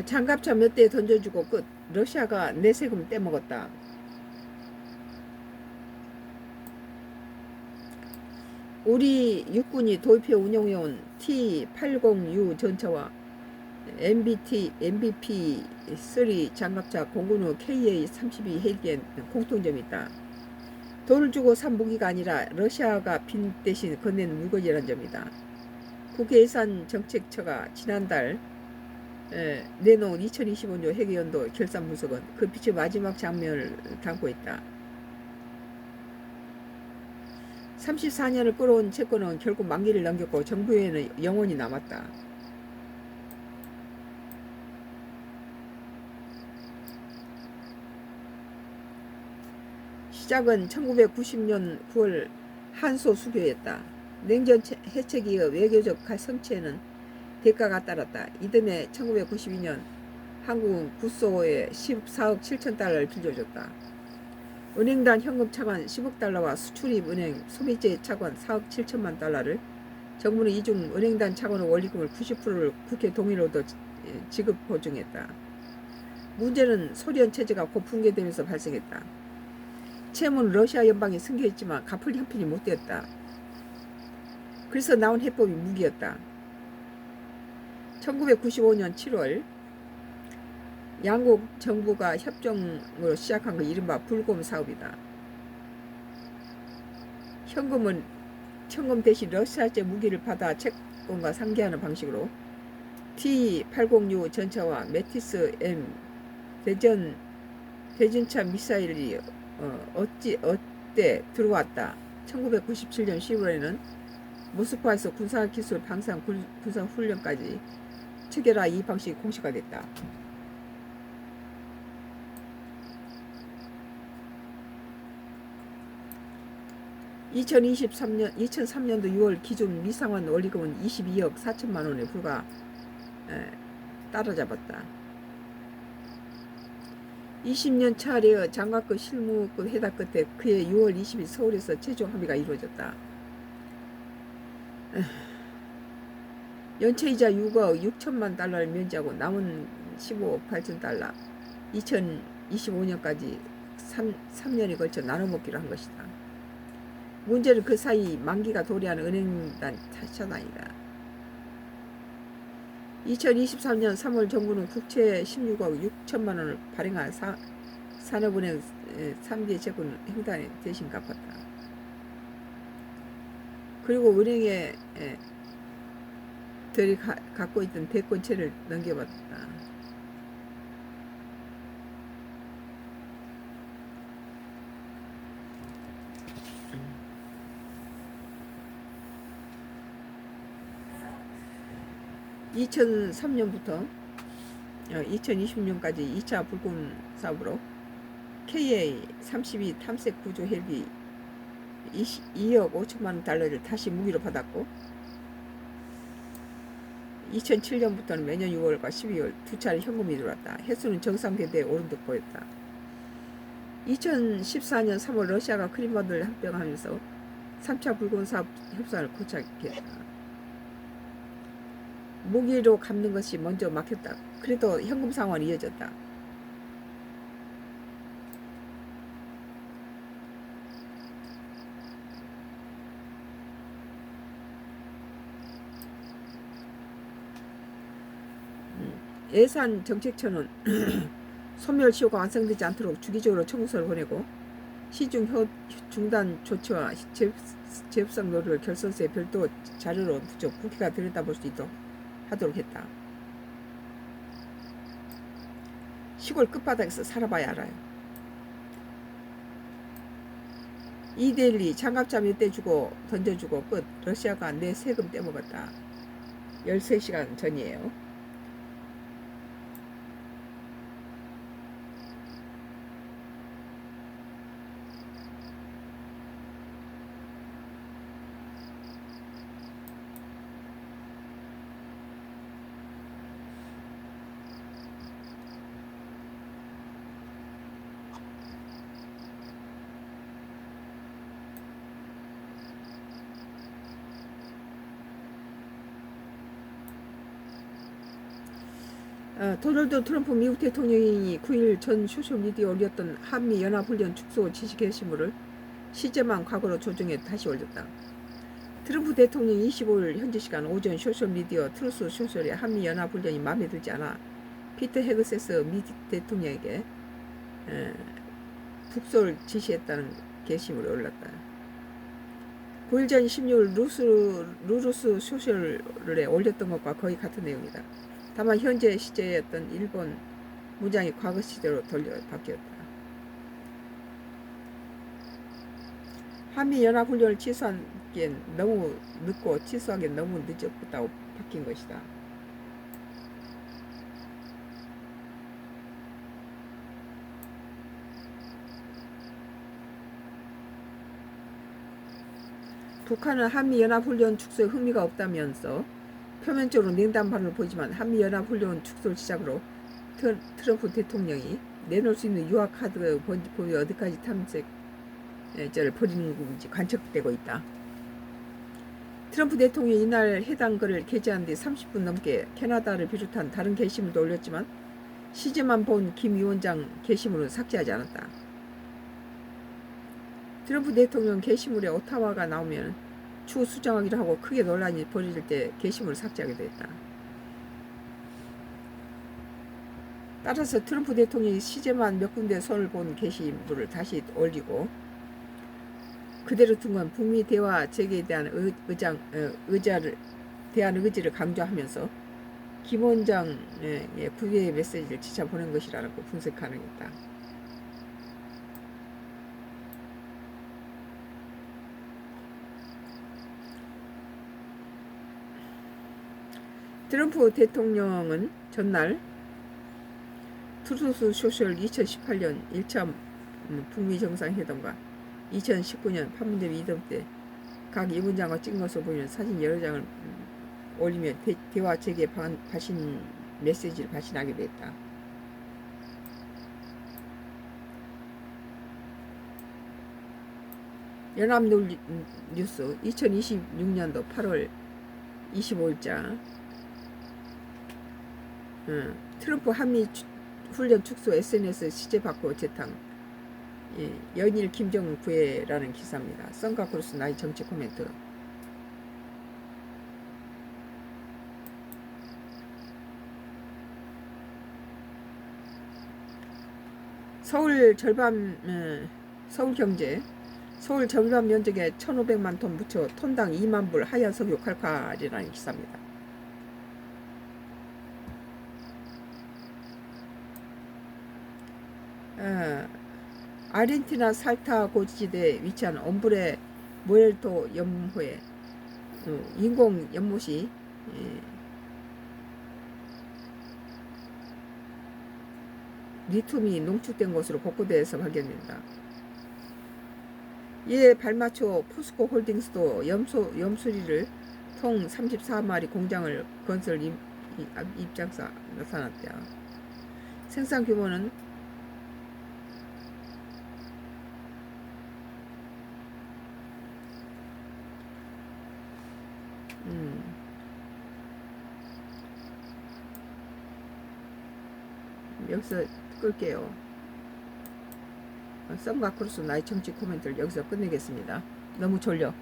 장갑차 몇 대 던져주고 끝. 러시아가 내 세금 떼먹었다. 우리 육군이 도입해 운영해온 T-80U 전차와 MVP-3 장갑차 공군 후 KA-32 헬기엔 공통점이 있다. 돈을 주고 산 무기가 아니라 러시아가 빈 대신 건넨 물건이라는 점이다. 국외예산정책처가 지난달 내놓은 2025년 회계연도 결산 분석은 그 빛의 마지막 장면을 담고 있다. 34년을 끌어온 채권은 결국 만기를 넘겼고 정부에는 영원히 남았다. 시작은 1990년 9월 한소 수교였다. 냉전 해체기의 외교적 성취에는 대가가 따랐다. 이듬해 1992년 한국은 구소에 14억 7천 달러를 빌려줬다. 은행단 현금 차관 10억 달러와 수출입 은행 소비재 차관 4억 7천만 달러를 정부는 이중 은행단 차관의 원리금을 90%를 국회 동의로도 지급 보증했다. 문제는 소련 체제가 곧 붕괴되면서 발생했다. 채무는 러시아 연방이 승계했지만 갚을 형편이 못 되었다. 그래서 나온 해법이 무기였다. 1995년 7월 양국 정부가 협정으로 시작한 그 이른바 불곰 사업이다. 현금 대신 러시아제 무기를 받아 채권과 상계하는 방식으로 T-806 전차와 메티스 M 대전차 미사일이 어때 들어왔다. 1997년 10월에는 모스크바에서 군사기술 방산 군사훈련까지 체결하 이 방식이 공식화됐다. 2003년도 6월 기준 미상환 원리금은 22억 4천만 원에 불과 따라잡았다. 20년 차례의 장관급 실무급 회담 끝에 그해 6월 20일 서울에서 최종 합의가 이루어졌다. 연체이자 6억 6천만 달러를 면제하고 남은 15억 8천 달러 2025년까지 3년에 걸쳐 나눠먹기로 한 것이다. 문제는 그 사이 만기가 도래하는 은행단 차단이다. 2023년 3월 정부는 국채 16억 6천만 원을 발행한 산업은행 3개 채권 행단에 대신 갚았다. 그리고 은행에 들이 갖고 있던 대권채를 넘겨받았다. 2003년부터 2020년까지 2차 불곰 사업으로 KA-32 탐색 구조 헬기 2억 5천만 달러를 다시 무기로 받았고 2007년부터는 매년 6월과 12월 두 차례 현금이 들어왔다. 횟수는 정상 궤도에 오른 듯 보였다. 2014년 3월 러시아가 크림반도를 합병하면서 3차 불곰 사업 협상을 고착했다. 무기로 갚는 것이 먼저 막혔다. 그래도 현금 상환이 이어졌다. 예산정책처는 소멸시효가 완성되지 않도록 주기적으로 청구서를 보내고 시중 중단 조치와 재협상 노력을 결선서에 별도 자료로 부족 국회가 들여다볼 수 있도록 하도록 했다. 시골 끝바닥에서 살아봐야 알아요. 이데일리 장갑차 몇 대 주고 던져주고 끝. 러시아가 내 세금 떼먹었다. 13시간 전이에요. 도널드 트럼프 미국 대통령이 9일 전 소셜미디어에 올렸던 한미연합훈련 축소 지시 게시물을 시제만 과거로 조정해 다시 올렸다. 트럼프 대통령이 25일 현지 시간 오전 소셜미디어 트루스 소셜에 한미연합훈련이 마음에 들지 않아 피터 헤그세스 미 대통령에게 북소를 지시했다는 게시물을 올렸다. 9일 전 16일 루루스 소셜에 올렸던 것과 거의 같은 내용이다. 다만 현재 시제였던 일본 문장이 과거 시제로 바뀌었다. 한미연합훈련을 취소하기엔 너무 늦고 취소하기엔 너무 늦었다고 바뀐 것이다. 북한은 한미연합훈련 축소에 흥미가 없다면서 표면적으로 냉담 반응을 보이지만 한미연합훈련 축소를 시작으로 트럼프 대통령이 내놓을 수 있는 유화 카드 범위 어디까지 탐색죄를 벌이는 건지 관측되고 있다. 트럼프 대통령이 이날 해당 글을 게재한 뒤 30분 넘게 캐나다를 비롯한 다른 게시물도 올렸지만 시제만 본 김 위원장 게시물은 삭제하지 않았다. 트럼프 대통령 게시물에 오타와가 나오면 추후 수정하기로 하고 크게 논란이 벌어질 때 게시물을 삭제하게 됐다. 따라서 트럼프 대통령이 시제만 몇 군데 손을 본 게시물을 다시 올리고 그대로 둔 건 북미 대화 재개에 대한 의지를 강조하면서 김 원장의 구애의 메시지를 지차 보낸 것이라고 분석 가능했다. 트럼프 대통령은 전날 트루스 소셜 2018년 1차 북미 정상회담과 2019년 판문점 이동 때 각 이문장과 찍은 것으로 보이는 사진 여러 장을 올리며 대화 재개 발신 메시지를 발신하게 됐다. 연합뉴스 2026년도 8월 25일자 트럼프 한미 훈련 축소 SNS 시제 받고 재탕 연일 김정은 구애라는 기사입니다. 썬가크루스 나이 정치 코멘트. 서울 절반 면적에 1,500만 톤 묻혀 톤당 2만 불 하얀 석유 칼칼이라는 기사입니다. 아르헨티나 살타 고지대에 위치한 옴브레 무엘토 연못에 인공 연못이 리튬이 농축된 것으로 복구되어서 발견된다. 이에 발맞춰 포스코 홀딩스도 염수리를 통 34마리 공장을 건설 입장사 나타났다. 생산 규모는 여기서 끌게요. 썬가크루스 나의 정치 코멘트를 여기서 끝내겠습니다. 너무 졸려.